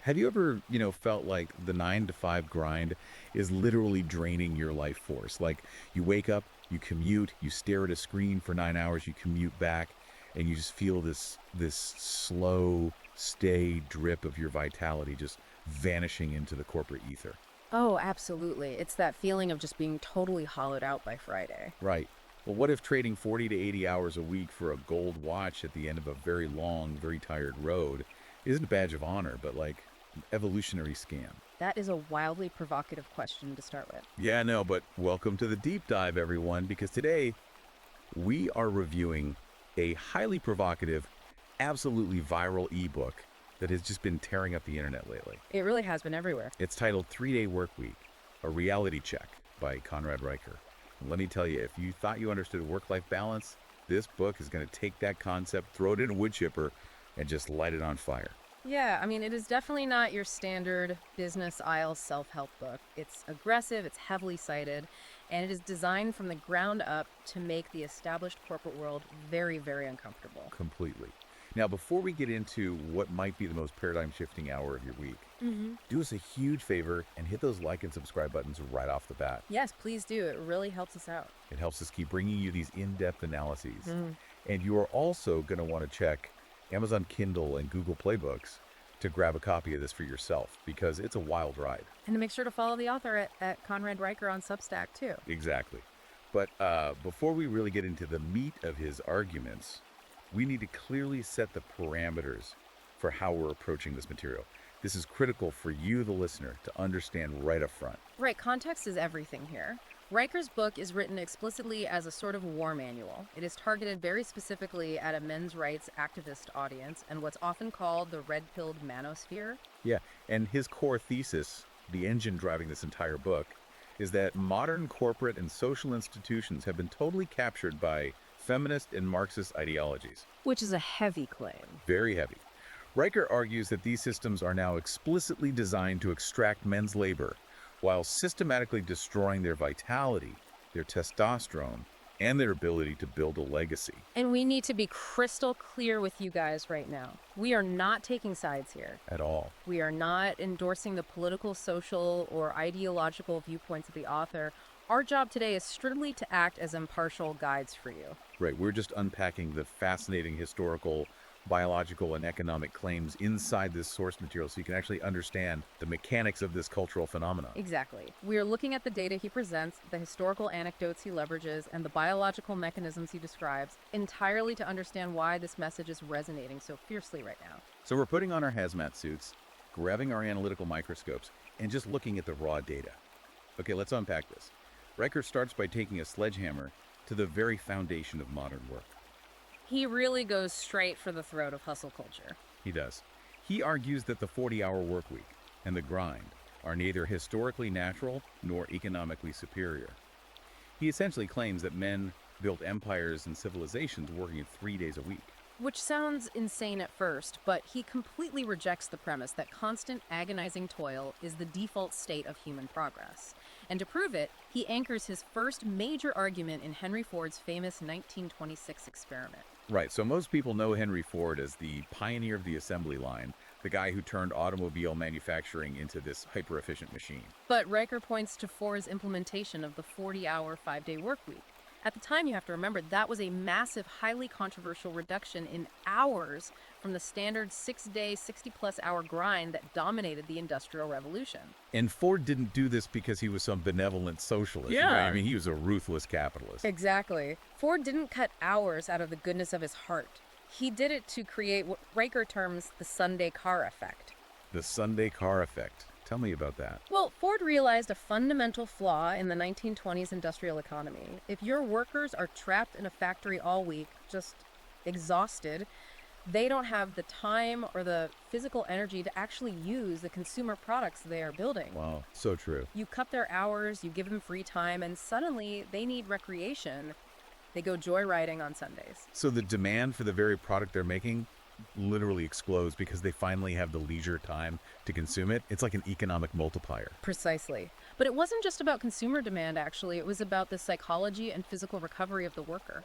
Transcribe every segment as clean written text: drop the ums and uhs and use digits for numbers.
Have you ever, felt like the 9 to 5 grind is literally draining your life force? Like you wake up, you commute, you stare at a screen for 9 hours, you commute back, and you just feel this slow, stay drip of your vitality just vanishing into the corporate ether. Oh, absolutely. It's that feeling of just being totally hollowed out by Friday. Right. Well, what if trading 40 to 80 hours a week for a gold watch at the end of a very long, very tired road isn't a badge of honor, but like an evolutionary scam? That is a wildly provocative question to start with. Yeah, no, but welcome to the deep dive, everyone, because today we are reviewing a highly provocative, absolutely viral ebook that has just been tearing up the internet lately. It really has been everywhere. It's titled 3 Day Workweek, a reality check by Conrad Riker. And let me tell you, if you thought you understood work-life balance, this book is going to take that concept, throw it in a wood chipper, and just light it on fire. Yeah, I mean, it is definitely not your standard business aisle self-help book. It's aggressive, it's heavily cited, and it is designed from the ground up to make the established corporate world very, very uncomfortable. Completely. Now, before we get into what might be the most paradigm-shifting hour of your week, do us a huge favor and hit those like and subscribe buttons right off the bat. Yes, please do. It really helps us out. It helps us keep bringing you these in-depth analyses. And you are also going to want to check Amazon Kindle and Google Play Books to grab a copy of this for yourself because it's a wild ride. And to make sure to follow the author at Conrad Riker on Substack, too. Exactly. But before we really get into the meat of his arguments, we need to clearly set the parameters for how we're approaching this material. This is critical for you, the listener, to understand right up front. Right, context is everything here. Riker's book is written explicitly as a sort of war manual. It is targeted very specifically at a men's rights activist audience and what's often called the red-pilled manosphere. Yeah, and his core thesis, the engine driving this entire book, is that modern corporate and social institutions have been totally captured by feminist and Marxist ideologies. Which is a heavy claim. Very heavy. Riker argues that these systems are now explicitly designed to extract men's labor while systematically destroying their vitality, their testosterone, and their ability to build a legacy. And we need to be crystal clear with you guys right now. We are not taking sides here. At all. We are not endorsing the political, social, or ideological viewpoints of the author. Our job today is strictly to act as impartial guides for you. Right, we're just unpacking the fascinating historical, biological, and economic claims inside this source material so you can actually understand the mechanics of this cultural phenomenon. Exactly. We are looking at the data he presents, the historical anecdotes he leverages, and the biological mechanisms he describes entirely to understand why this message is resonating so fiercely right now. So we're putting on our hazmat suits, grabbing our analytical microscopes, and just looking at the raw data. Okay, let's unpack this. Riker starts by taking a sledgehammer to the very foundation of modern work. He really goes straight for the throat of hustle culture. He does. He argues that the 40-hour work week and the grind are neither historically natural nor economically superior. He essentially claims that men built empires and civilizations working in 3 days a week. Which sounds insane at first, but he completely rejects the premise that constant, agonizing toil is the default state of human progress. And to prove it, he anchors his first major argument in Henry Ford's famous 1926 experiment. Right, so most people know Henry Ford as the pioneer of the assembly line, the guy who turned automobile manufacturing into this hyper-efficient machine. But Riker points to Ford's implementation of the 40-hour, 5-day work week. At the time, you have to remember, that was a massive, highly controversial reduction in hours from the standard 6-day, 60-plus hour grind that dominated the Industrial Revolution. And Ford didn't do this because he was some benevolent socialist. Yeah. Right? I mean, he was a ruthless capitalist. Exactly. Ford didn't cut hours out of the goodness of his heart. He did it to create what Riker terms the Sunday car effect. The Sunday car effect. Tell me about that. Well, Ford realized a fundamental flaw in the 1920s industrial economy. If your workers are trapped in a factory all week, just exhausted, they don't have the time or the physical energy to actually use the consumer products they are building. Wow, so true. You cut their hours, you give them free time, and suddenly they need recreation. They go joyriding on Sundays. So the demand for the very product they're making literally explodes because they finally have the leisure time to consume it. It's like an economic multiplier. Precisely. But it wasn't just about consumer demand, actually. It was about the psychology and physical recovery of the worker.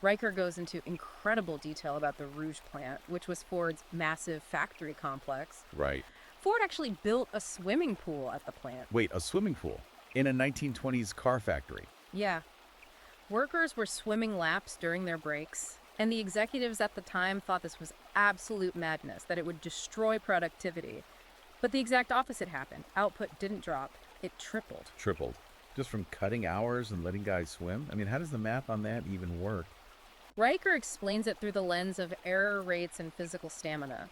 Riker goes into incredible detail about the Rouge plant, which was Ford's massive factory complex. Right. Ford actually built a swimming pool at the plant. Wait, a swimming pool in a 1920s car factory. Yeah, workers were swimming laps during their breaks, and the executives at the time thought this was absolute madness, that it would destroy productivity. But the exact opposite happened. Output didn't drop, it tripled. Tripled. Just from cutting hours and letting guys swim? I mean, how does the math on that even work? Riker explains it through the lens of error rates and physical stamina.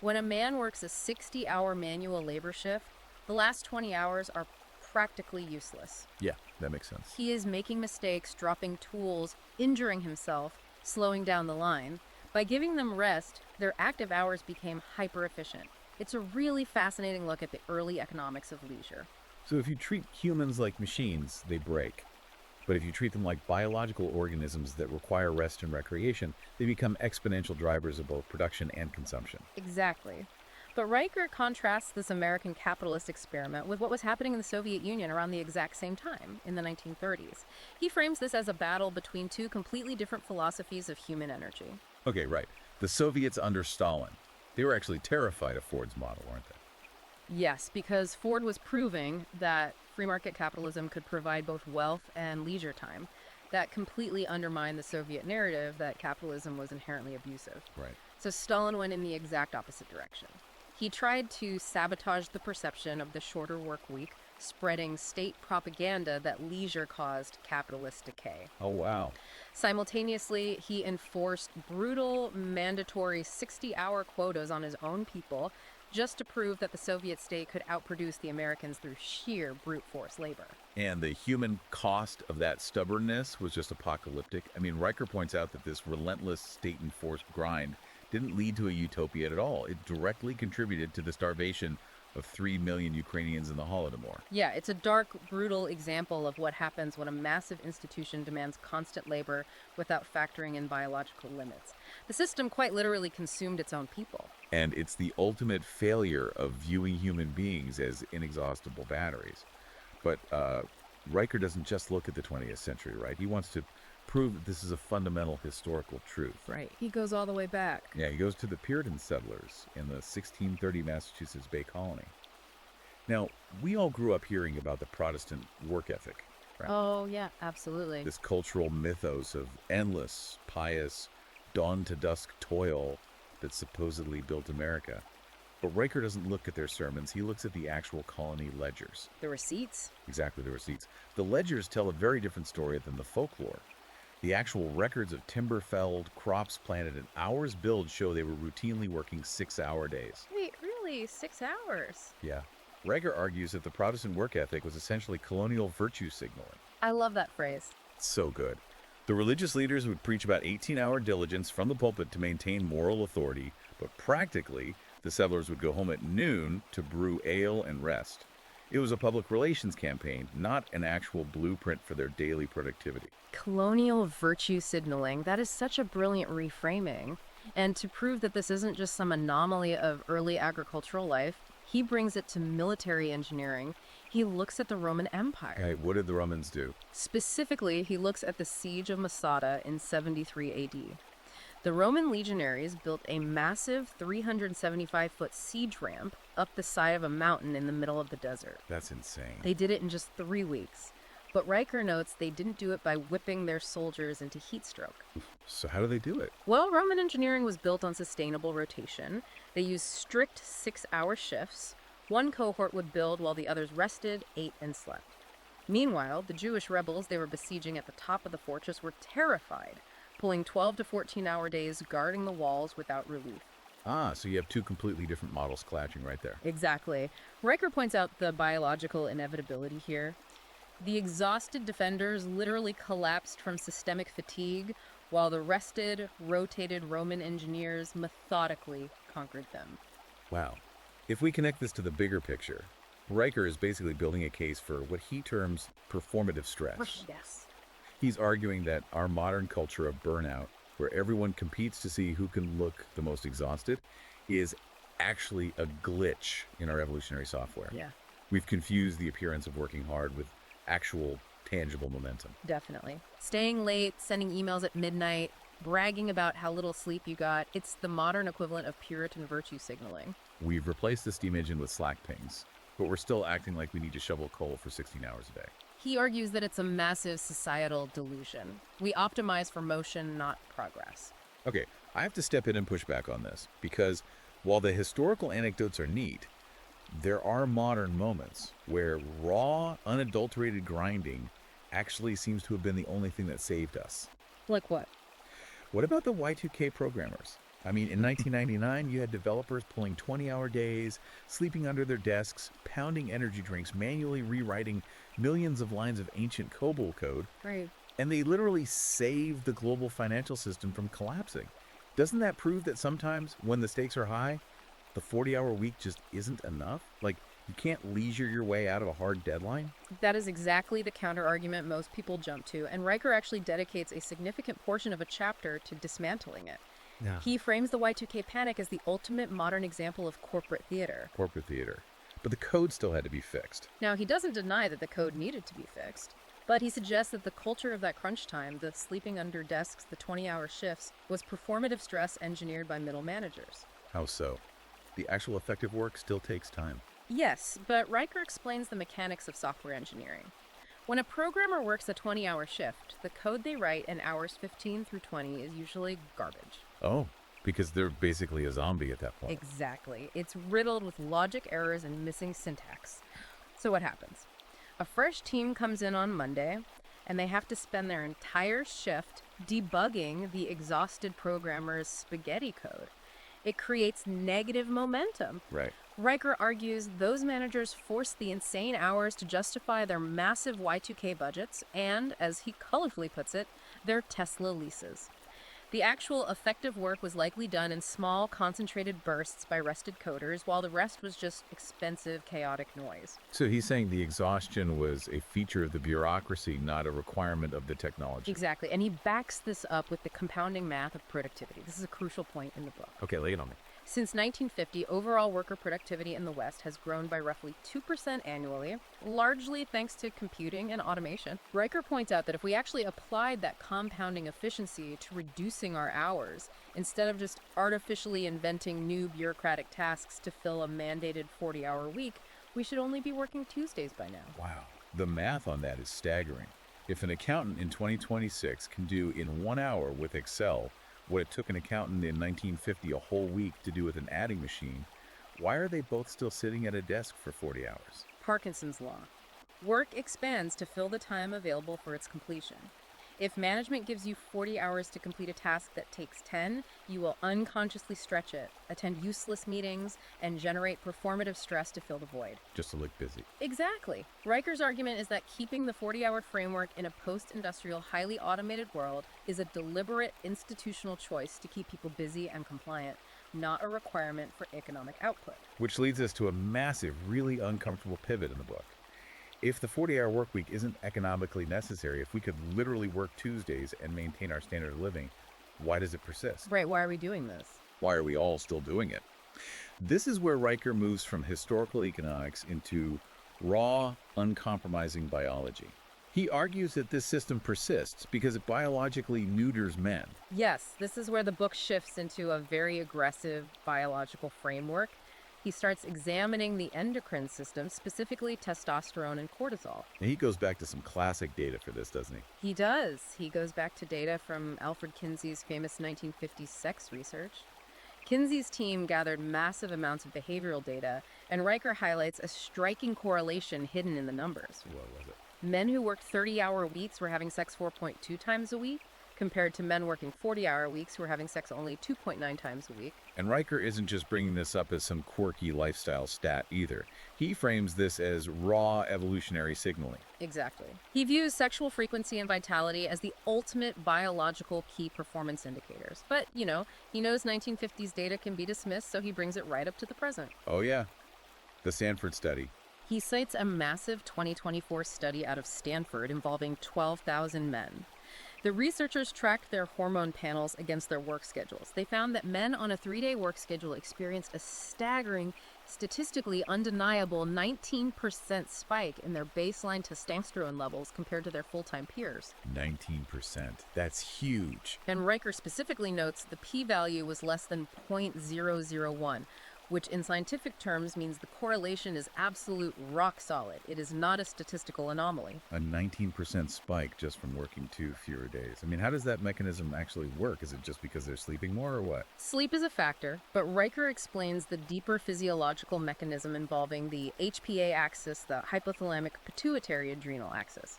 When a man works a 60-hour manual labor shift, the last 20 hours are practically useless. Yeah, that makes sense. He is making mistakes, dropping tools, injuring himself, slowing down the line. By giving them rest, their active hours became hyper efficient. It's a really fascinating look at the early economics of leisure. So if you treat humans like machines, they break. But if you treat them like biological organisms that require rest and recreation, they become exponential drivers of both production and consumption. Exactly. But Riker contrasts this American capitalist experiment with what was happening in the Soviet Union around the exact same time, in the 1930s. He frames this as a battle between two completely different philosophies of human energy. Okay, right. The Soviets under Stalin, they were actually terrified of Ford's model, weren't they? Yes, because Ford was proving that free market capitalism could provide both wealth and leisure time. That completely undermined the Soviet narrative that capitalism was inherently abusive. Right. So Stalin went in the exact opposite direction. He tried to sabotage the perception of the shorter work week, spreading state propaganda that leisure caused capitalist decay. Oh, wow. Simultaneously, he enforced brutal, mandatory 60-hour quotas on his own people just to prove that the Soviet state could outproduce the Americans through sheer brute force labor. And the human cost of that stubbornness was just apocalyptic. I mean, Riker points out that this relentless state-enforced grind didn't lead to a utopia at all. It directly contributed to the starvation of 3 million Ukrainians in the Holodomor. Yeah, it's a dark, brutal example of what happens when a massive institution demands constant labor without factoring in biological limits. The system quite literally consumed its own people. And it's the ultimate failure of viewing human beings as inexhaustible batteries. But Riker doesn't just look at the 20th century, right? He wants to prove that this is a fundamental historical truth. Right. He goes all the way back. Yeah, he goes to the Puritan settlers in the 1630 Massachusetts Bay Colony. Now, we all grew up hearing about the Protestant work ethic, right? Oh, yeah, absolutely. This cultural mythos of endless, pious, dawn-to-dusk toil that supposedly built America. But Riker doesn't look at their sermons. He looks at the actual colony ledgers. The receipts? Exactly, the receipts. The ledgers tell a very different story than the folklore. The actual records of timber felled, crops planted, and hours billed show they were routinely working 6-hour days. Wait, really? 6 hours? Yeah. Riker argues that the Protestant work ethic was essentially colonial virtue signaling. I love that phrase. It's so good. The religious leaders would preach about 18-hour diligence from the pulpit to maintain moral authority, but practically, the settlers would go home at noon to brew ale and rest. It was a public relations campaign, not an actual blueprint for their daily productivity. Colonial virtue signaling. That is such a brilliant reframing. And to prove that this isn't just some anomaly of early agricultural life, he brings it to military engineering. He looks at the Roman Empire. Okay, what did the Romans do? Specifically, he looks at the siege of Masada in 73 AD. The Roman legionaries built a massive 375-foot siege ramp up the side of a mountain in the middle of the desert. That's insane. They did it in just 3 weeks. But Riker notes they didn't do it by whipping their soldiers into heat stroke. So how do they do it? Well, Roman engineering was built on sustainable rotation. They used strict 6-hour shifts. One cohort would build while the others rested, ate, and slept. Meanwhile, the Jewish rebels they were besieging at the top of the fortress were terrified, pulling 12 to 14-hour days guarding the walls without relief. Ah, so you have two completely different models clashing right there. Exactly. Riker points out the biological inevitability here. The exhausted defenders literally collapsed from systemic fatigue, while the rested, rotated Roman engineers methodically conquered them. Wow. If we connect this to the bigger picture, Riker is basically building a case for what he terms performative stress. Yes. He's arguing that our modern culture of burnout, where everyone competes to see who can look the most exhausted, is actually a glitch in our evolutionary software. Yeah, We've confused the appearance of working hard with actual tangible momentum. definitely. Staying late, sending emails at midnight, bragging about how little sleep you got. It's the modern equivalent of Puritan virtue signaling. We've replaced the steam engine with Slack pings, but we're still acting like we need to shovel coal for 16 hours a day. He argues that it's a massive societal delusion. We optimize for motion, not progress. Okay, I have to step in and push back on this, because while the historical anecdotes are neat, there are modern moments where raw, unadulterated grinding actually seems to have been the only thing that saved us. Like what? What about the Y2K programmers? I mean, in 1999, you had developers pulling 20-hour days, sleeping under their desks, pounding energy drinks, manually rewriting millions of lines of ancient COBOL code, Right. and they literally saved the global financial system from collapsing. Doesn't that prove that sometimes, when the stakes are high, the 40-hour week just isn't enough? Like, you can't leisure your way out of a hard deadline? That is exactly the counter-argument most people jump to, and Riker actually dedicates a significant portion of a chapter to dismantling it. Yeah. He frames the Y2K panic as the ultimate modern example of corporate theater. Corporate theater. But the code still had to be fixed. Now, he doesn't deny that the code needed to be fixed, but he suggests that the culture of that crunch time, the sleeping under desks, the 20-hour shifts, was performative stress engineered by middle managers. How so? The actual effective work still takes time. Yes, but Riker explains the mechanics of software engineering. When a programmer works a 20-hour shift, the code they write in hours 15 through 20 is usually garbage. Oh, because they're basically a zombie at that point. Exactly. It's riddled with logic errors and missing syntax. So what happens? A fresh team comes in on Monday, and they have to spend their entire shift debugging the exhausted programmer's spaghetti code. It creates negative momentum. Right. Riker argues those managers force the insane hours to justify their massive Y2K budgets and, as he colorfully puts it, their Tesla leases. The actual effective work was likely done in small, concentrated bursts by rested coders, while the rest was just expensive, chaotic noise. So he's saying the exhaustion was a feature of the bureaucracy, not a requirement of the technology. Exactly, and he backs this up with the compounding math of productivity. This is a crucial point in the book. Okay, lay it on me. Since 1950, overall worker productivity in the West has grown by roughly 2% annually, largely thanks to computing and automation. Riker points out that if we actually applied that compounding efficiency to reducing our hours, instead of just artificially inventing new bureaucratic tasks to fill a mandated 40-hour week, we should only be working Tuesdays by now. Wow. The math on that is staggering. If an accountant in 2026 can do in 1 hour with Excel what it took an accountant in 1950 a whole week to do with an adding machine, why are they both still sitting at a desk for 40 hours? Parkinson's law. Work expands to fill the time available for its completion. If management gives you 40 hours to complete a task that takes 10, you will unconsciously stretch it, attend useless meetings, and generate performative stress to fill the void. Just to look busy. Exactly. Riker's argument is that keeping the 40-hour framework in a post-industrial, highly automated world is a deliberate institutional choice to keep people busy and compliant, not a requirement for economic output. Which leads us to a massive, really uncomfortable pivot in the book. If the 40-hour work week isn't economically necessary, if we could literally work Tuesdays and maintain our standard of living, why does it persist? Right, why are we doing this? Why are we all still doing it? This is where Riker moves from historical economics into raw, uncompromising biology. He argues that this system persists because it biologically neuters men. Yes, this is where the book shifts into a very aggressive biological framework. He starts examining the endocrine system, specifically testosterone and cortisol. And he goes back to some classic data for this, doesn't he? He does. He goes back to data from Alfred Kinsey's famous 1950s sex research. Kinsey's team gathered massive amounts of behavioral data, and Riker highlights a striking correlation hidden in the numbers. What was it? Men who worked 30-hour weeks were having sex 4.2 times a week, compared to men working 40-hour weeks who are having sex only 2.9 times a week. And Riker isn't just bringing this up as some quirky lifestyle stat either. He frames this as raw evolutionary signaling. Exactly. He views sexual frequency and vitality as the ultimate biological key performance indicators. But, he knows 1950s data can be dismissed, so he brings it right up to the present. Oh yeah, the Stanford study. He cites a massive 2024 study out of Stanford involving 12,000 men. The researchers tracked their hormone panels against their work schedules. They found that men on a 3-day work schedule experienced a staggering statistically undeniable 19% spike in their baseline testosterone levels compared to their full-time peers. 19%. That's huge. And Riker specifically notes the p-value was less than 0.001, which in scientific terms means the correlation is absolute rock solid. It is not a statistical anomaly. A 19% spike just from working 2 fewer days. I mean, how does that mechanism actually work? Is it just because they're sleeping more or what? Sleep is a factor, but Riker explains the deeper physiological mechanism involving the HPA axis, the hypothalamic pituitary adrenal axis.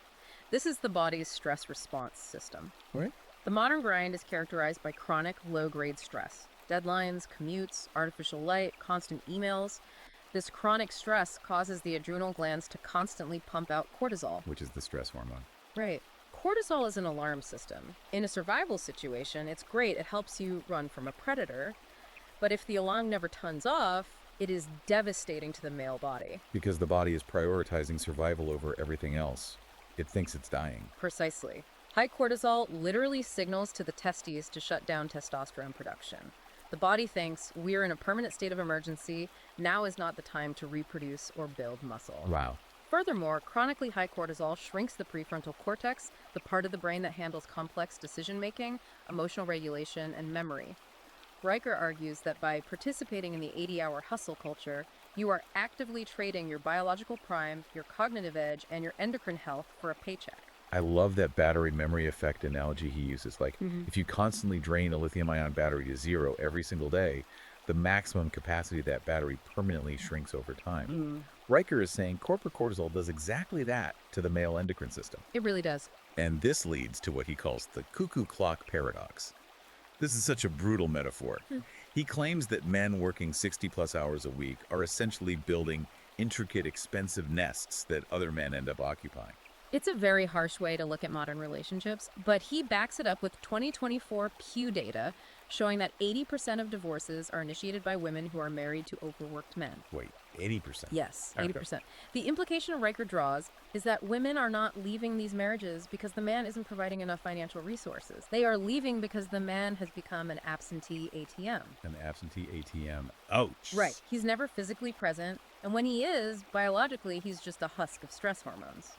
This is the body's stress response system. Right. The modern grind is characterized by chronic low-grade stress. Deadlines, commutes, artificial light, constant emails. This chronic stress causes the adrenal glands to constantly pump out cortisol. Which is the stress hormone. Right. Cortisol is an alarm system. In a survival situation, it's great. It helps you run from a predator. But if the alarm never turns off, it is devastating to the male body. Because the body is prioritizing survival over everything else. It thinks it's dying. Precisely. High cortisol literally signals to the testes to shut down testosterone production. The body thinks we're in a permanent state of emergency. Now is not the time to reproduce or build muscle. Wow. Furthermore, chronically high cortisol shrinks the prefrontal cortex, the part of the brain that handles complex decision-making, emotional regulation, and memory. Riker argues that by participating in the 80-hour hustle culture, you are actively trading your biological prime, your cognitive edge, and your endocrine health for a paycheck. I love that battery memory effect analogy he uses. Like, if you constantly drain a lithium-ion battery to 0 every single day, the maximum capacity of that battery permanently shrinks over time. Riker is saying corporate cortisol does exactly that to the male endocrine system. It really does. And this leads to what he calls the cuckoo clock paradox. This is such a brutal metaphor. He claims that men working 60-plus hours a week are essentially building intricate, expensive nests that other men end up occupying. It's a very harsh way to look at modern relationships, but he backs it up with 2024 Pew data showing that 80% of divorces are initiated by women who are married to overworked men. Wait, 80%? Yes, 80%. The implication Riker draws is that women are not leaving these marriages because the man isn't providing enough financial resources. They are leaving because the man has become an absentee ATM. An absentee ATM. Ouch. Right. He's never physically present, and when he is, biologically, he's just a husk of stress hormones.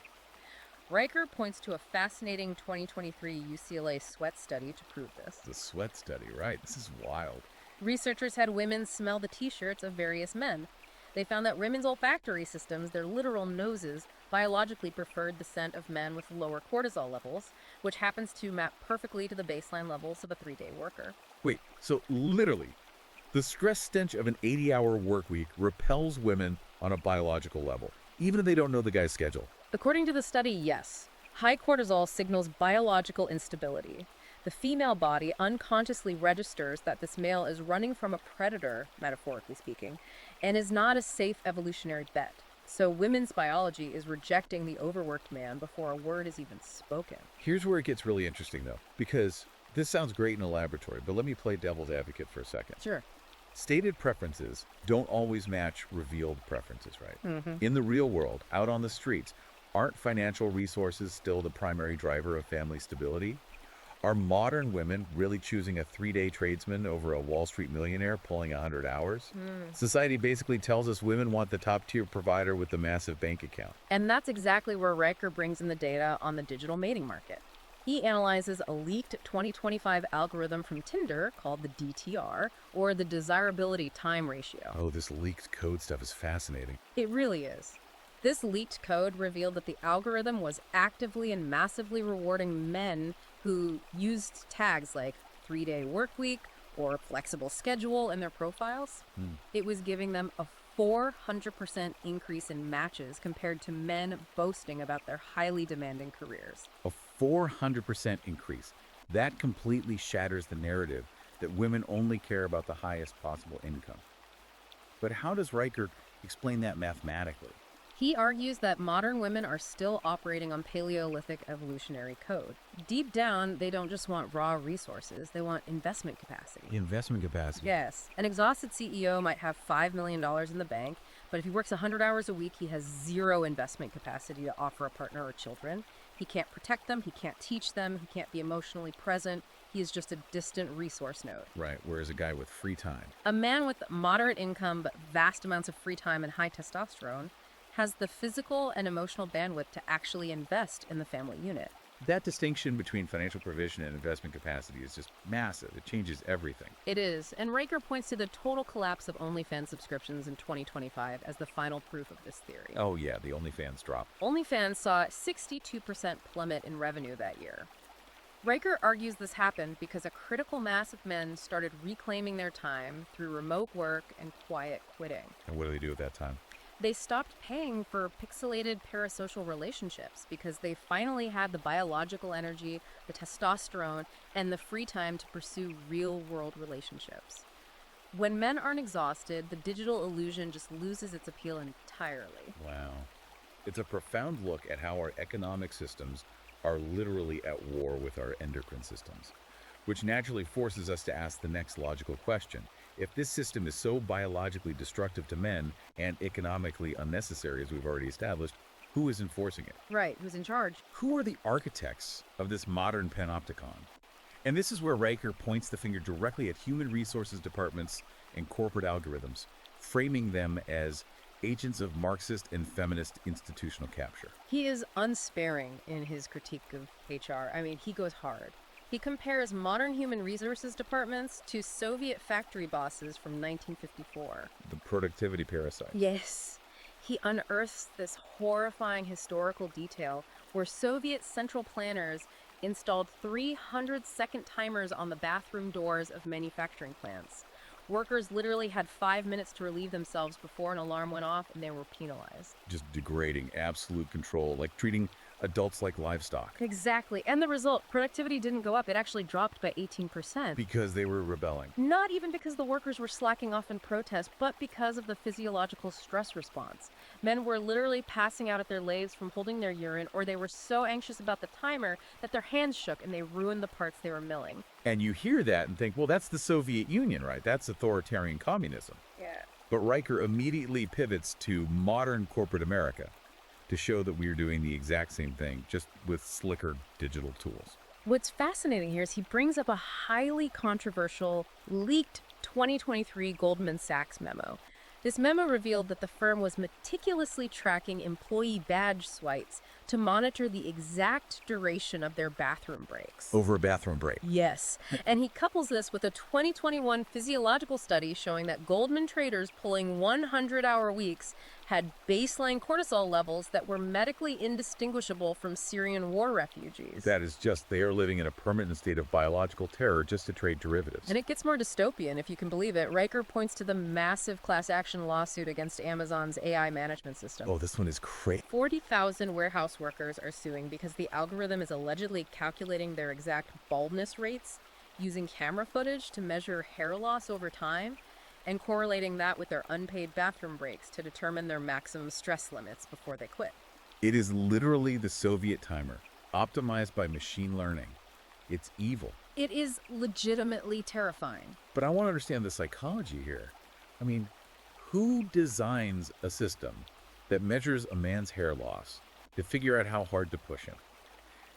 Riker points to a fascinating 2023 UCLA sweat study to prove this. The sweat study, right? This is wild. Researchers had women smell the t-shirts of various men. They found that women's olfactory systems, their literal noses, biologically preferred the scent of men with lower cortisol levels, which happens to map perfectly to the baseline levels of a 3-day worker. Wait, so literally, the stress stench of an 80-hour work week repels women on a biological level, even if they don't know the guy's schedule. According to the study, yes. High cortisol signals biological instability. The female body unconsciously registers that this male is running from a predator, metaphorically speaking, and is not a safe evolutionary bet. So women's biology is rejecting the overworked man before a word is even spoken. Here's where it gets really interesting, though, because this sounds great in a laboratory, but let me play devil's advocate for a second. Sure. Stated preferences don't always match revealed preferences, right? In the real world, out on the streets, aren't financial resources still the primary driver of family stability? Are modern women really choosing a 3-day tradesman over a Wall Street millionaire pulling 100 hours? Society basically tells us women want the top-tier provider with the massive bank account. And that's exactly where Riker brings in the data on the digital mating market. He analyzes a leaked 2025 algorithm from Tinder called the DTR, or the desirability time ratio. Oh, this leaked code stuff is fascinating. It really is. This leaked code revealed that the algorithm was actively and massively rewarding men who used tags like 3-day work week or flexible schedule in their profiles. It was giving them a 400% increase in matches compared to men boasting about their highly demanding careers. A 400% increase. That completely shatters the narrative that women only care about the highest possible income. But how does Riker explain that mathematically? He argues that modern women are still operating on Paleolithic evolutionary code. Deep down, they don't just want raw resources, they want investment capacity. Investment capacity. Yes. An exhausted CEO might have $5 million in the bank, but if he works 100 hours a week, he has zero investment capacity to offer a partner or children. He can't protect them, he can't teach them, he can't be emotionally present. He is just a distant resource node. Right, whereas a guy with free time. A man with moderate income but vast amounts of free time and high testosterone has the physical and emotional bandwidth to actually invest in the family unit. That distinction between financial provision and investment capacity is just massive. It changes everything. It is, and Riker points to the total collapse of OnlyFans subscriptions in 2025 as the final proof of this theory. Oh yeah, the OnlyFans drop. OnlyFans saw a 62% plummet in revenue that year. Riker argues this happened because a critical mass of men started reclaiming their time through remote work and quiet quitting. And what do they do at that time? They stopped paying for pixelated parasocial relationships because they finally had the biological energy, the testosterone, and the free time to pursue real-world relationships. When men aren't exhausted, the digital illusion just loses its appeal entirely. Wow. It's a profound look at how our economic systems are literally at war with our endocrine systems, which naturally forces us to ask the next logical question. If this system is so biologically destructive to men and economically unnecessary, as we've already established, who is enforcing it? Right, who's in charge? Who are the architects of this modern panopticon? And this is where Riker points the finger directly at human resources departments and corporate algorithms, framing them as agents of Marxist and feminist institutional capture. He is unsparing in his critique of HR. I mean, he goes hard. He compares modern human resources departments to Soviet factory bosses from 1954. The productivity parasite. Yes. He unearths this horrifying historical detail where Soviet central planners installed 300-second timers on the bathroom doors of manufacturing plants. Workers literally had 5 minutes to relieve themselves before an alarm went off, and they were penalized. Just degrading, absolute control, like treating adults like livestock. Exactly. And the result, productivity didn't go up. It actually dropped by 18%. Because they were rebelling. Not even because the workers were slacking off in protest, but because of the physiological stress response. Men were literally passing out at their lathes from holding their urine, or they were so anxious about the timer that their hands shook and they ruined the parts they were milling. And you hear that and think, well, that's the Soviet Union, right? That's authoritarian communism. Yeah. But Riker immediately pivots to modern corporate America to show that we are doing the exact same thing, just with slicker digital tools. What's fascinating here is he brings up a highly controversial, leaked 2023 Goldman Sachs memo. This memo revealed that the firm was meticulously tracking employee badge swipes to monitor the exact duration of their bathroom breaks. Over a bathroom break. Yes, and he couples this with a 2021 physiological study showing that Goldman traders pulling 100-hour weeks had baseline cortisol levels that were medically indistinguishable from Syrian war refugees. That is just, they are living in a permanent state of biological terror just to trade derivatives. And it gets more dystopian, if you can believe it. Riker points to the massive class action lawsuit against Amazon's AI management system. Oh, this one is crazy. 40,000 warehouse workers are suing because the algorithm is allegedly calculating their exact baldness rates using camera footage to measure hair loss over time and correlating that with their unpaid bathroom breaks to determine their maximum stress limits before they quit. It is literally the Soviet timer, optimized by machine learning. It's evil. It is legitimately terrifying. But I want to understand the psychology here. I mean, who designs a system that measures a man's hair loss to figure out how hard to push him?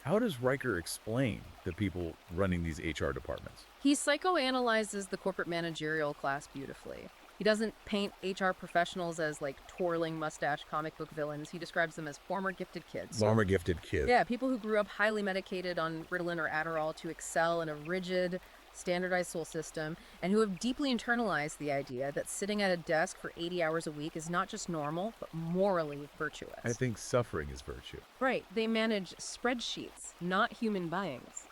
How does Riker explain the people running these HR departments? He psychoanalyzes the corporate managerial class beautifully. He doesn't paint HR professionals as like twirling mustache comic book villains. He describes them as former gifted kids. Former gifted kids. Yeah, people who grew up highly medicated on Ritalin or Adderall to excel in a rigid, standardized soul system, and who have deeply internalized the idea that sitting at a desk for 80 hours a week is not just normal, but morally virtuous. I think suffering is virtue. Right. They manage spreadsheets, not human beings.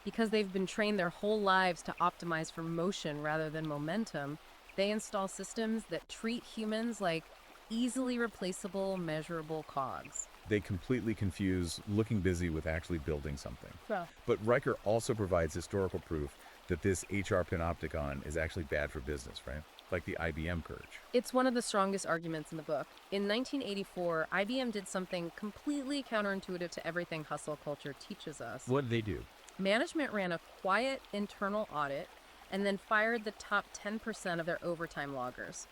Because they've been trained their whole lives to optimize for motion rather than momentum, they install systems that treat humans like easily replaceable, measurable cogs. They completely confuse looking busy with actually building something. Well, But Riker also provides historical proof that this HR panopticon is actually bad for business, right? Like the IBM purge. it's one of the strongest arguments in the book. In 1984, IBM did something completely counterintuitive to everything hustle culture teaches us. What did they do? Management ran a quiet internal audit and then fired the top 10% of their overtime loggers.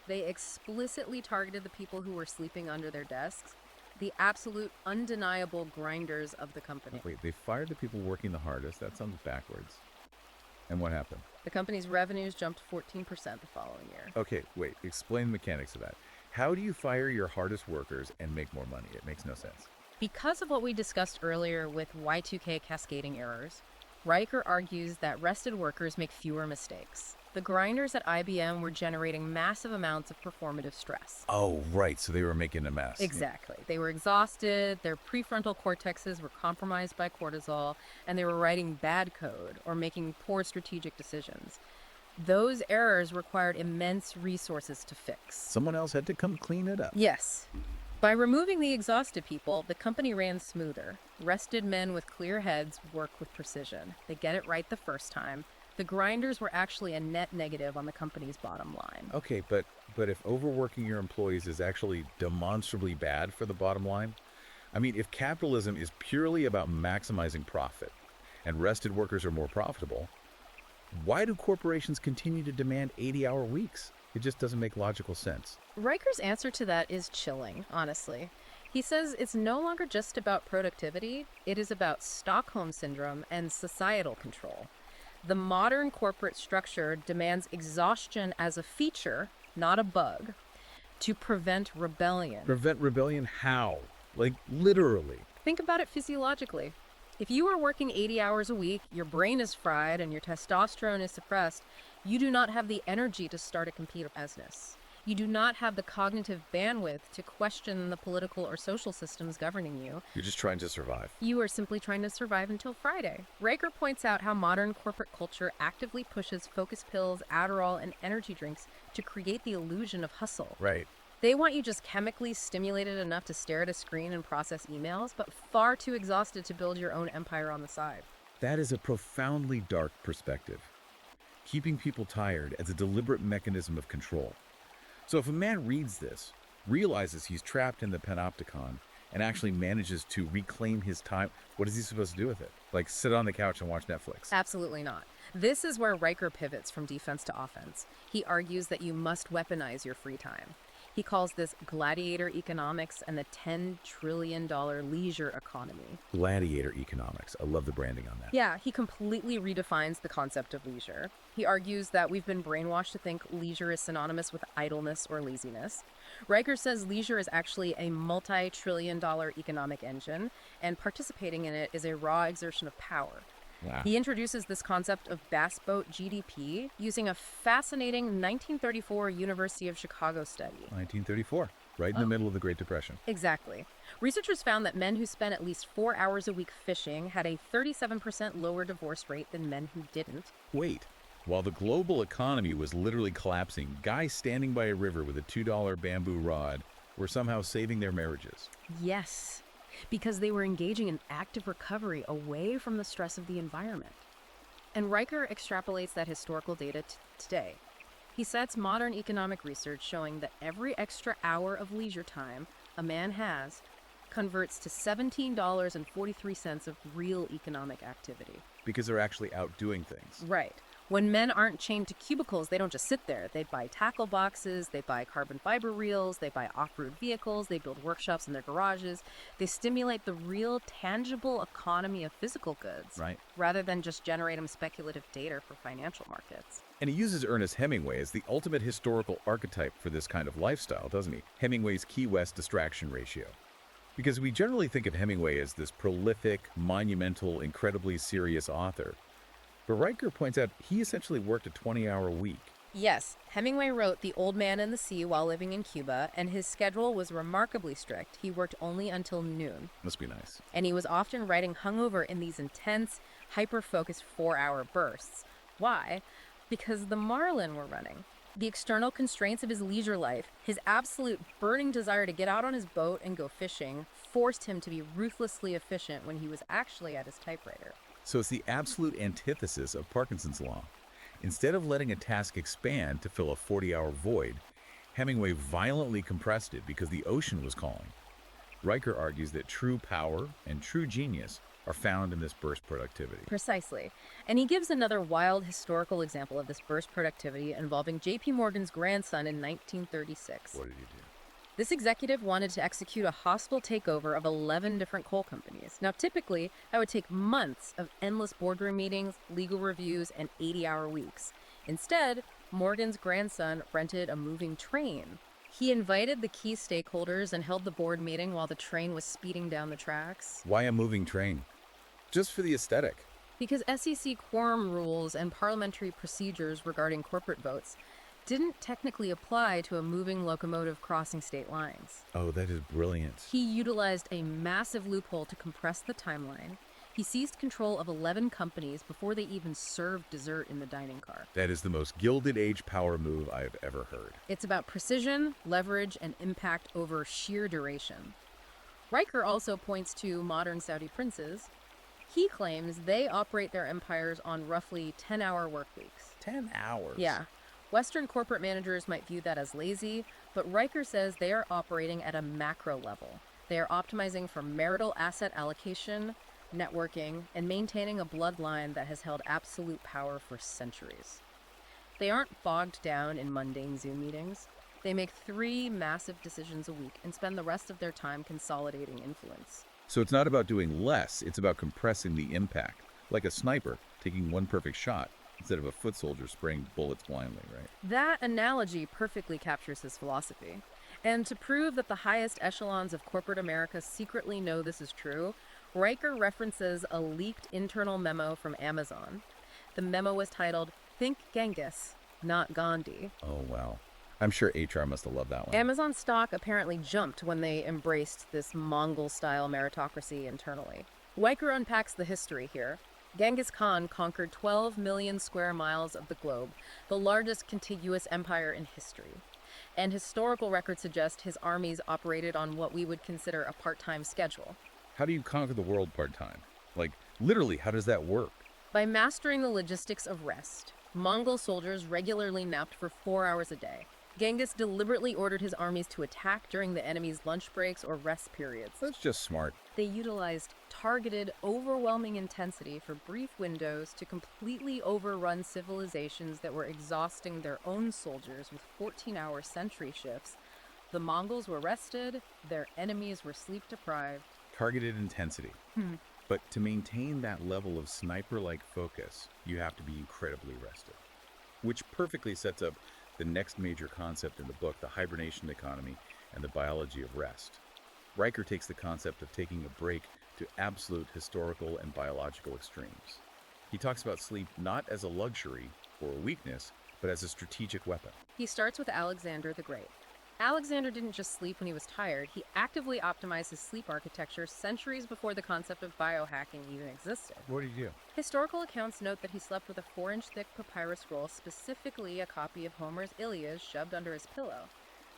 They explicitly targeted the people who were sleeping under their desks. the absolute undeniable grinders of the company. Wait, they fired the people working the hardest. That sounds backwards. And what happened? The company's revenues jumped 14% the following year. Okay, wait, explain the mechanics of that. How do you fire your hardest workers and make more money? It makes no sense. Because of what we discussed earlier with Y2K cascading errors, Riker argues that rested workers make fewer mistakes. The grinders at IBM were generating massive amounts of performative stress. Oh, right, so they were making a mess. Exactly. They were exhausted, their prefrontal cortexes were compromised by cortisol, and they were writing bad code or making poor strategic decisions. Those errors required immense resources to fix. Someone else had to come clean it up. Yes. By removing the exhausted people, the company ran smoother. Rested men with clear heads work with precision. They get it right the first time. The grinders were actually a net negative on the company's bottom line. Okay, but if overworking your employees is actually demonstrably bad for the bottom line, I mean, if capitalism is purely about maximizing profit and rested workers are more profitable, why do corporations continue to demand 80-hour weeks? It just doesn't make logical sense. Riker's answer to that is chilling, honestly. He says it's no longer just about productivity, it is about Stockholm Syndrome and societal control. The modern corporate structure demands exhaustion as a feature, not a bug, to prevent rebellion. Prevent rebellion how? Like, literally. Think about it physiologically. If you are working 80 hours a week, your brain is fried, and your testosterone is suppressed, you do not have the energy to start a competent business. You do not have the cognitive bandwidth to question the political or social systems governing you. You're just trying to survive. You are simply trying to survive until Friday. Riker points out how modern corporate culture actively pushes focus pills, Adderall, and energy drinks to create the illusion of hustle. Right. They want you just chemically stimulated enough to stare at a screen and process emails, but far too exhausted to build your own empire on the side. That is a profoundly dark perspective. Keeping people tired as a deliberate mechanism of control. So if a man reads this, realizes he's trapped in the panopticon, and actually manages to reclaim his time, what is he supposed to do with it? Like sit on the couch and watch Netflix? Absolutely not. This is where Riker pivots from defense to offense. He argues that you must weaponize your free time. He calls this gladiator economics and the $10 trillion leisure economy. Gladiator economics. I love the branding on that. Yeah, he completely redefines the concept of leisure. He argues that we've been brainwashed to think leisure is synonymous with idleness or laziness. Riker says leisure is actually a multi-trillion-dollar economic engine, and participating in it is a raw exertion of power. Wow. He introduces this concept of bass boat GDP using a fascinating 1934 University of Chicago study. 1934, right in the middle of the Great Depression. Exactly. Researchers found that men who spent at least 4 hours a week fishing had a 37% lower divorce rate than men who didn't. Wait, while the global economy was literally collapsing, guys standing by a river with a $2 bamboo rod were somehow saving their marriages. Yes, because they were engaging in active recovery away from the stress of the environment. And Riker extrapolates that historical data today. He cites modern economic research showing that every extra hour of leisure time a man has converts to $17.43 of real economic activity. Because they're actually out doing things. Right. When men aren't chained to cubicles, they don't just sit there. They buy tackle boxes, they buy carbon fiber reels, they buy off-road vehicles, they build workshops in their garages. They stimulate the real, tangible economy of physical goods, Right. rather than just generating speculative data for financial markets. And he uses Ernest Hemingway as the ultimate historical archetype for this kind of lifestyle, doesn't he? Hemingway's Key West distraction ratio. Because we generally think of Hemingway as this prolific, monumental, incredibly serious author. But Riker points out he essentially worked a 20-hour week. Yes, Hemingway wrote The Old Man and the Sea while living in Cuba, and his schedule was remarkably strict. He worked only until noon. Must be nice. And he was often writing hungover in these intense, hyper-focused 4-hour bursts. Why? Because the marlin were running. The external constraints of his leisure life, his absolute burning desire to get out on his boat and go fishing, forced him to be ruthlessly efficient when he was actually at his typewriter. So it's the absolute antithesis of Parkinson's law. Instead of letting a task expand to fill a 40-hour void, Hemingway violently compressed it because the ocean was calling. Riker argues that true power and true genius are found in this burst productivity. Precisely. And he gives another wild historical example of this burst productivity involving J.P. Morgan's grandson in 1936. What did he do? This executive wanted to execute a hostile takeover of 11 different coal companies. Now, typically, that would take months of endless boardroom meetings, legal reviews, and 80-hour weeks. Instead, Morgan's grandson rented a moving train. He invited the key stakeholders and held the board meeting while the train was speeding down the tracks. Why a moving train? Just for the aesthetic. Because SEC quorum rules and parliamentary procedures regarding corporate votes didn't technically apply to a moving locomotive crossing state lines. Oh, that is brilliant. He utilized a massive loophole to compress the timeline. He seized control of 11 companies before they even served dessert in the dining car. That is the most Gilded Age power move I've ever heard. It's about precision, leverage, and impact over sheer duration. Riker also points to modern Saudi princes. He claims they operate their empires on roughly 10-hour work weeks. 10 hours? Yeah. Western corporate managers might view that as lazy, but Riker says they are operating at a macro level. They are optimizing for marital asset allocation, networking, and maintaining a bloodline that has held absolute power for centuries. They aren't bogged down in mundane Zoom meetings. They make 3 massive decisions a week and spend the rest of their time consolidating influence. So it's not about doing less, it's about compressing the impact. Like a sniper taking one perfect shot instead of a foot soldier spraying bullets blindly, right? That analogy perfectly captures his philosophy. And to prove that the highest echelons of corporate America secretly know this is true, Riker references a leaked internal memo from Amazon. The memo was titled, "Think Genghis, Not Gandhi." Oh, wow. I'm sure HR must have loved that one. Amazon stock apparently jumped when they embraced this Mongol-style meritocracy internally. Riker unpacks the history here. Genghis Khan conquered 12 million square miles of the globe, the largest contiguous empire in history. And historical records suggest his armies operated on what we would consider a part-time schedule. How do you conquer the world part-time? Like, literally, how does that work? By mastering the logistics of rest, Mongol soldiers regularly napped for 4 hours a day. Genghis deliberately ordered his armies to attack during the enemy's lunch breaks or rest periods. That's just smart. They utilized targeted, overwhelming intensity for brief windows to completely overrun civilizations that were exhausting their own soldiers with 14-hour sentry shifts. The Mongols were rested, their enemies were sleep-deprived. Targeted intensity. But to maintain that level of sniper-like focus, you have to be incredibly rested. Which perfectly sets up the next major concept in the book, the hibernation economy and the biology of rest. Riker takes the concept of taking a break to absolute historical and biological extremes. He talks about sleep not as a luxury or a weakness, but as a strategic weapon. He starts with Alexander the Great. Alexander didn't just sleep when he was tired, he actively optimized his sleep architecture centuries before the concept of biohacking even existed. What did he do? Historical accounts note that he slept with a 4-inch thick papyrus scroll, specifically a copy of Homer's Iliad, shoved under his pillow.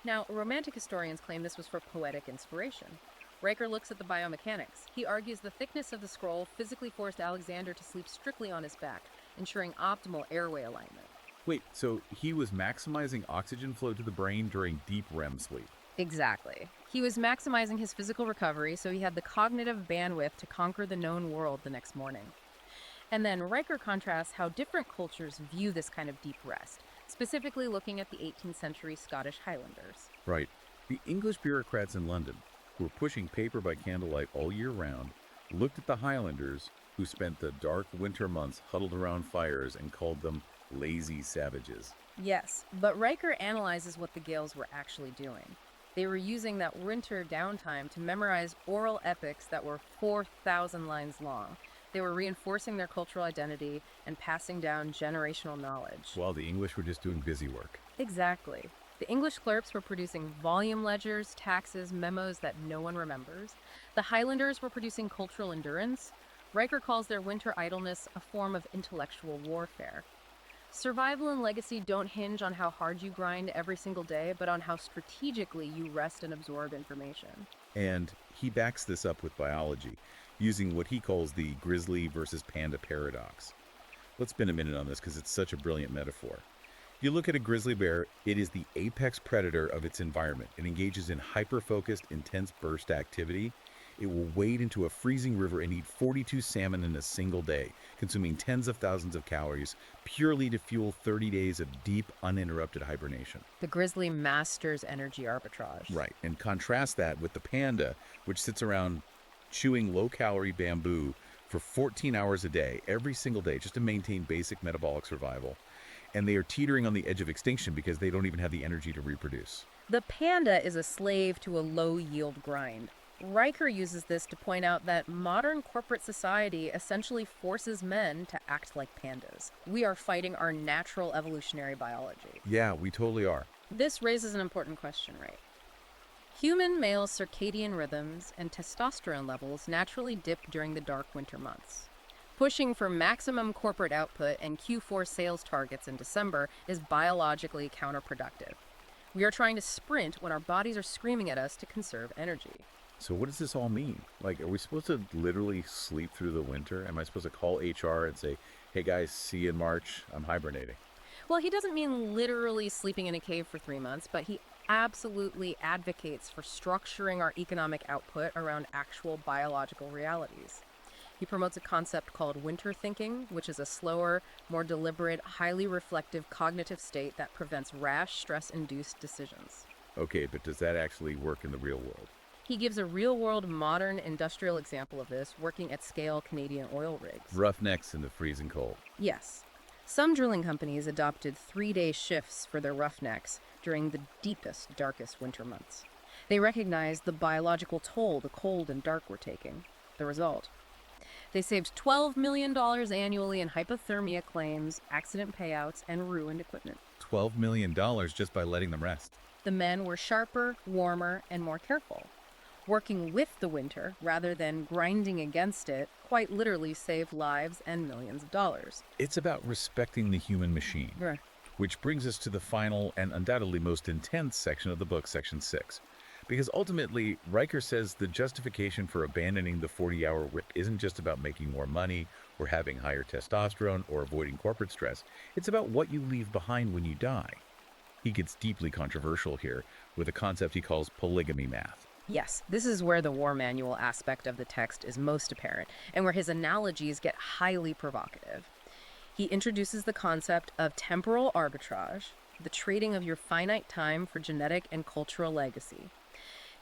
Now, romantic historians claim this was for poetic inspiration. Riker looks at the biomechanics. He argues the thickness of the scroll physically forced Alexander to sleep strictly on his back, ensuring optimal airway alignment. Wait, so he was maximizing oxygen flow to the brain during deep REM sleep. Exactly. He was maximizing his physical recovery, so he had the cognitive bandwidth to conquer the known world the next morning. And then Riker contrasts how different cultures view this kind of deep rest, specifically looking at the 18th century Scottish Highlanders. Right. The English bureaucrats in London, who were pushing paper by candlelight all year round, looked at the Highlanders, who spent the dark winter months huddled around fires, and called them lazy savages. Yes, but Riker analyzes what the Gaels were actually doing. They were using that winter downtime to memorize oral epics that were 4,000 lines long. They were reinforcing their cultural identity and passing down generational knowledge. While the English were just doing busy work. Exactly. The English clerks were producing volume ledgers, taxes, memos that no one remembers. The Highlanders were producing cultural endurance. Riker calls their winter idleness a form of intellectual warfare. Survival and legacy don't hinge on how hard you grind every single day, but on how strategically you rest and absorb information. And he backs this up with biology, using what he calls the grizzly versus panda paradox. Let's spend a minute on this because it's such a brilliant metaphor. If you look at a grizzly bear, it is the apex predator of its environment. It engages in hyper-focused, intense burst activity. It will wade into a freezing river and eat 42 salmon in a single day, consuming tens of thousands of calories purely to fuel 30 days of deep, uninterrupted hibernation. The grizzly masters energy arbitrage. Right. And contrast that with the panda, which sits around chewing low-calorie bamboo for 14 hours a day, every single day, just to maintain basic metabolic survival. And they are teetering on the edge of extinction because they don't even have the energy to reproduce. The panda is a slave to a low-yield grind. Riker uses this to point out that modern corporate society essentially forces men to act like pandas. We are fighting our natural evolutionary biology. Yeah, we totally are. This raises an important question, right? Human male circadian rhythms and testosterone levels naturally dip during the dark winter months. Pushing for maximum corporate output and Q4 sales targets in December is biologically counterproductive. We are trying to sprint when our bodies are screaming at us to conserve energy. So what does this all mean? Like, are we supposed to literally sleep through the winter? Am I supposed to call HR and say, hey guys, see you in March, I'm hibernating? Well, he doesn't mean literally sleeping in a cave for 3 months, but he absolutely advocates for structuring our economic output around actual biological realities. He promotes a concept called winter thinking, which is a slower, more deliberate, highly reflective cognitive state that prevents rash, stress-induced decisions. Okay, but does that actually work in the real world? He gives a real-world, modern, industrial example of this working at scale Canadian oil rigs. Roughnecks in the freezing cold. Yes. Some drilling companies adopted 3-day shifts for their roughnecks during the deepest, darkest winter months. They recognized the biological toll the cold and dark were taking. The result? They saved $12 million annually in hypothermia claims, accident payouts, and ruined equipment. $12 million just by letting them rest. The men were sharper, warmer, and more careful. Working with the winter rather than grinding against it quite literally saved lives and millions of dollars. It's about respecting the human machine. Right. Which brings us to the final and undoubtedly most intense section of the book, section 6. Because ultimately, Riker says the justification for abandoning the 40-hour week isn't just about making more money or having higher testosterone or avoiding corporate stress. It's about what you leave behind when you die. He gets deeply controversial here with a concept he calls polygamy math. Yes, this is where the war manual aspect of the text is most apparent, and where his analogies get highly provocative. He introduces the concept of temporal arbitrage, the trading of your finite time for genetic and cultural legacy.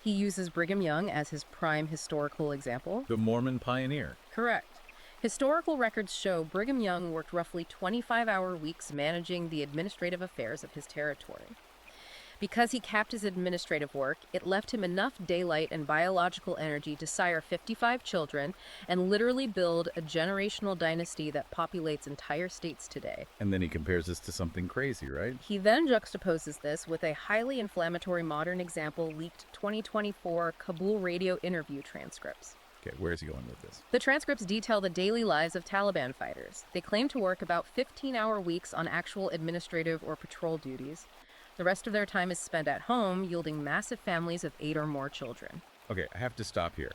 He uses Brigham Young as his prime historical example. The Mormon pioneer. Correct. Historical records show Brigham Young worked roughly 25-hour weeks managing the administrative affairs of his territory. Because he capped his administrative work, it left him enough daylight and biological energy to sire 55 children and literally build a generational dynasty that populates entire states today. And then he compares this to something crazy, right? He then juxtaposes this with a highly inflammatory modern example leaked 2024 Kabul radio interview transcripts. Okay, where is he going with this? The transcripts detail the daily lives of Taliban fighters. They claim to work about 15-hour weeks on actual administrative or patrol duties. The rest of their time is spent at home, yielding massive families of 8 or more children. Okay, I have to stop here.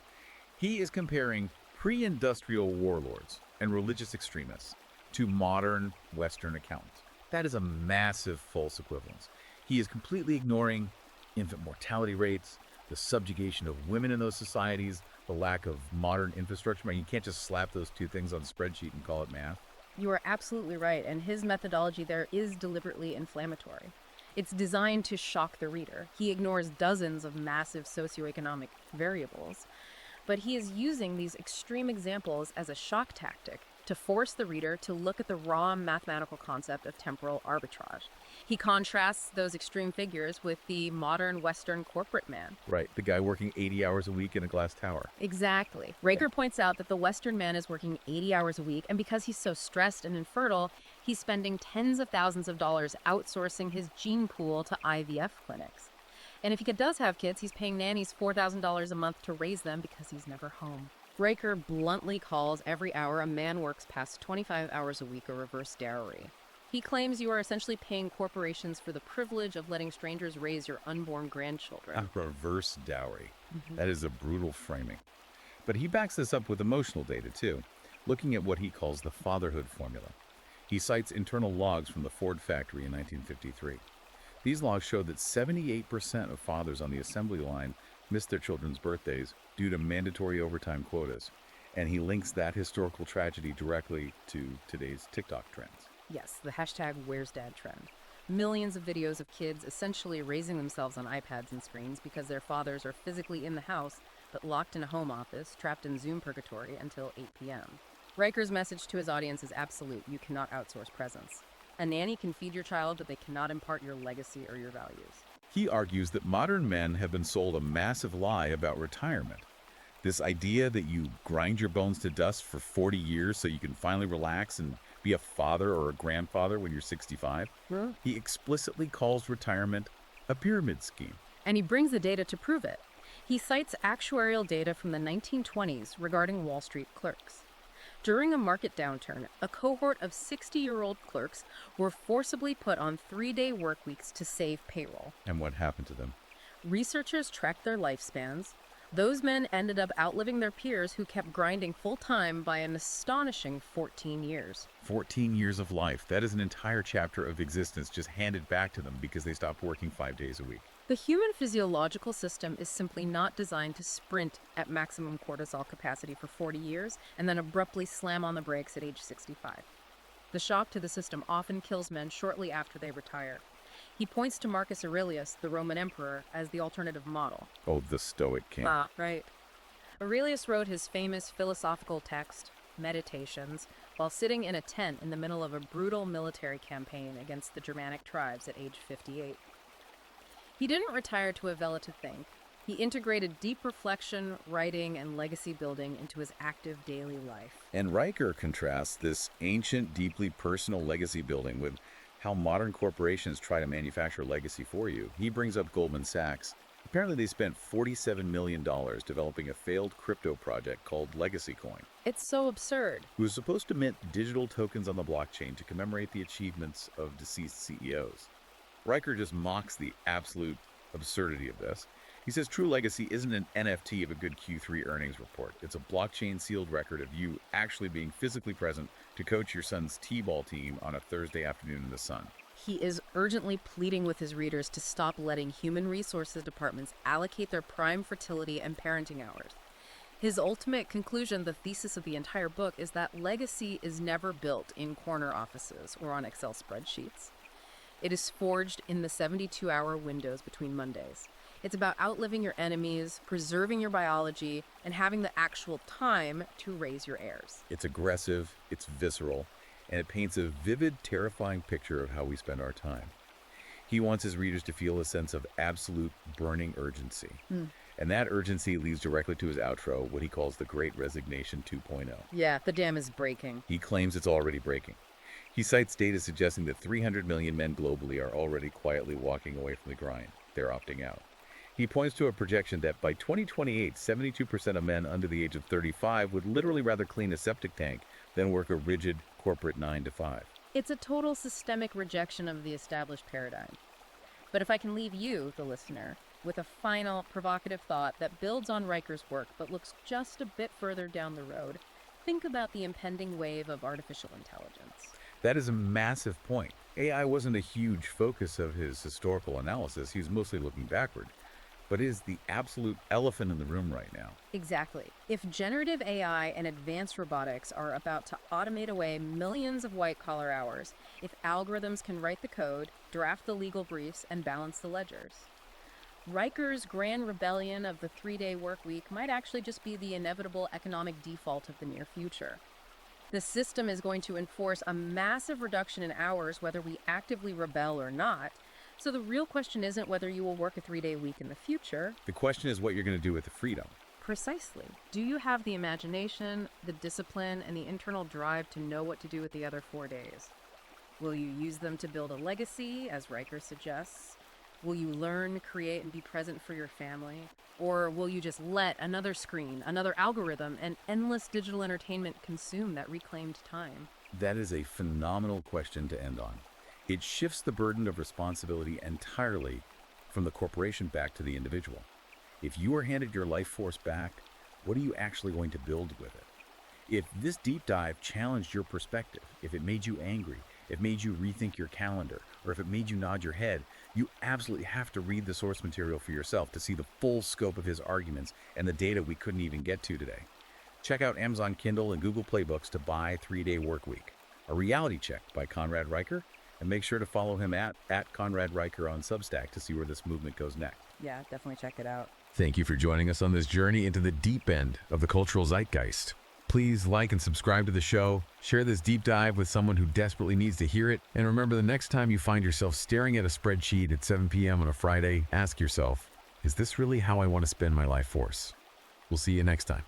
He is comparing pre-industrial warlords and religious extremists to modern Western accountants. That is a massive false equivalence. He is completely ignoring infant mortality rates, the subjugation of women in those societies, the lack of modern infrastructure. I mean, you can't just slap those two things on a spreadsheet and call it math. You are absolutely right, and his methodology there is deliberately inflammatory. It's designed to shock the reader. He ignores dozens of massive socioeconomic variables, but he is using these extreme examples as a shock tactic to force the reader to look at the raw mathematical concept of temporal arbitrage. He contrasts those extreme figures with the modern Western corporate man. Right, the guy working 80 hours a week in a glass tower. Exactly. Raker points out that the Western man is working 80 hours a week, and because he's so stressed and infertile, he's spending tens of thousands of dollars outsourcing his gene pool to IVF clinics. And if he does have kids, he's paying nannies $4,000 a month to raise them because he's never home. Raker bluntly calls every hour a man works past 25 hours a week a reverse dowry. He claims you are essentially paying corporations for the privilege of letting strangers raise your unborn grandchildren. A reverse dowry. That is a brutal framing. But he backs this up with emotional data, too, looking at what he calls the fatherhood formula. He cites internal logs from the Ford factory in 1953. These logs show that 78% of fathers on the assembly line miss their children's birthdays due to mandatory overtime quotas. And he links that historical tragedy directly to today's TikTok trends. Yes, the hashtag Where's Dad trend. Millions of videos of kids essentially raising themselves on iPads and screens because their fathers are physically in the house but locked in a home office, trapped in Zoom purgatory until 8 p.m. Riker's message to his audience is absolute. You cannot outsource presence. A nanny can feed your child, but they cannot impart your legacy or your values. He argues that modern men have been sold a massive lie about retirement. This idea that you grind your bones to dust for 40 years so you can finally relax and be a father or a grandfather when you're 65. He explicitly calls retirement a pyramid scheme. And he brings the data to prove it. He cites actuarial data from the 1920s regarding Wall Street clerks. During a market downturn, a cohort of 60-year-old clerks were forcibly put on 3-day work weeks to save payroll. And what happened to them? Researchers tracked their lifespans. Those men ended up outliving their peers who kept grinding full-time by an astonishing 14 years. 14 years of life. That is an entire chapter of existence just handed back to them because they stopped working 5 days a week. The human physiological system is simply not designed to sprint at maximum cortisol capacity for 40 years and then abruptly slam on the brakes at age 65. The shock to the system often kills men shortly after they retire. He points to Marcus Aurelius, the Roman emperor, as the alternative model. Oh, the Stoic king. Right. Aurelius wrote his famous philosophical text, Meditations, while sitting in a tent in the middle of a brutal military campaign against the Germanic tribes at age 58. He didn't retire to a villa to think. He integrated deep reflection, writing, and legacy building into his active daily life. And Riker contrasts this ancient, deeply personal legacy building with how modern corporations try to manufacture legacy for you. He brings up Goldman Sachs. Apparently they spent $47 million developing a failed crypto project called Legacy Coin. It's so absurd. It was supposed to mint digital tokens on the blockchain to commemorate the achievements of deceased CEOs. Riker just mocks the absolute absurdity of this. He says true legacy isn't an NFT of a good Q3 earnings report. It's a blockchain sealed record of you actually being physically present to coach your son's T-ball team on a Thursday afternoon in the sun. He is urgently pleading with his readers to stop letting human resources departments allocate their prime fertility and parenting hours. His ultimate conclusion, the thesis of the entire book, is that legacy is never built in corner offices or on Excel spreadsheets. It is forged in the 72-hour windows between Mondays. It's about outliving your enemies, preserving your biology, and having the actual time to raise your heirs. It's aggressive, it's visceral, and it paints a vivid, terrifying picture of how we spend our time. He wants his readers to feel a sense of absolute burning urgency. And that urgency leads directly to his outro, what he calls the Great Resignation 2.0. Yeah, the dam is breaking. He claims it's already breaking. He cites data suggesting that 300 million men globally are already quietly walking away from the grind. They're opting out. He points to a projection that by 2028, 72% of men under the age of 35 would literally rather clean a septic tank than work a rigid corporate 9 to 5. It's a total systemic rejection of the established paradigm. But if I can leave you, the listener, with a final provocative thought that builds on Riker's work but looks just a bit further down the road, think about the impending wave of artificial intelligence. That is a massive point. AI wasn't a huge focus of his historical analysis. He was mostly looking backward. But it is the absolute elephant in the room right now. Exactly. If generative AI and advanced robotics are about to automate away millions of white-collar hours, if algorithms can write the code, draft the legal briefs, and balance the ledgers, Riker's grand rebellion of the 3-day work week might actually just be the inevitable economic default of the near future. The system is going to enforce a massive reduction in hours whether we actively rebel or not. So the real question isn't whether you will work a 3-day week in the future. The question is what you're going to do with the freedom. Precisely. Do you have the imagination, the discipline, and the internal drive to know what to do with the other 4 days? Will you use them to build a legacy, as Riker suggests? Will you learn, create, and be present for your family? Or will you just let another screen, another algorithm, and endless digital entertainment consume that reclaimed time? That is a phenomenal question to end on. It shifts the burden of responsibility entirely from the corporation back to the individual. If you are handed your life force back, what are you actually going to build with it? If this deep dive challenged your perspective, if it made you angry, if it made you rethink your calendar, or if it made you nod your head, You absolutely have to read the source material for yourself to see the full scope of his arguments and the data we couldn't even get to today. Check out Amazon Kindle and Google Playbooks to buy 3-Day Workweek, a reality check by Conrad Riker, and make sure to follow him at Conrad Riker on Substack to see where this movement goes next. Yeah, definitely check it out. Thank you for joining us on this journey into the deep end of the cultural zeitgeist. Please like and subscribe to the show, share this deep dive with someone who desperately needs to hear it, and remember, the next time you find yourself staring at a spreadsheet at 7 p.m. on a Friday, ask yourself, is this really how I want to spend my life force? We'll see you next time.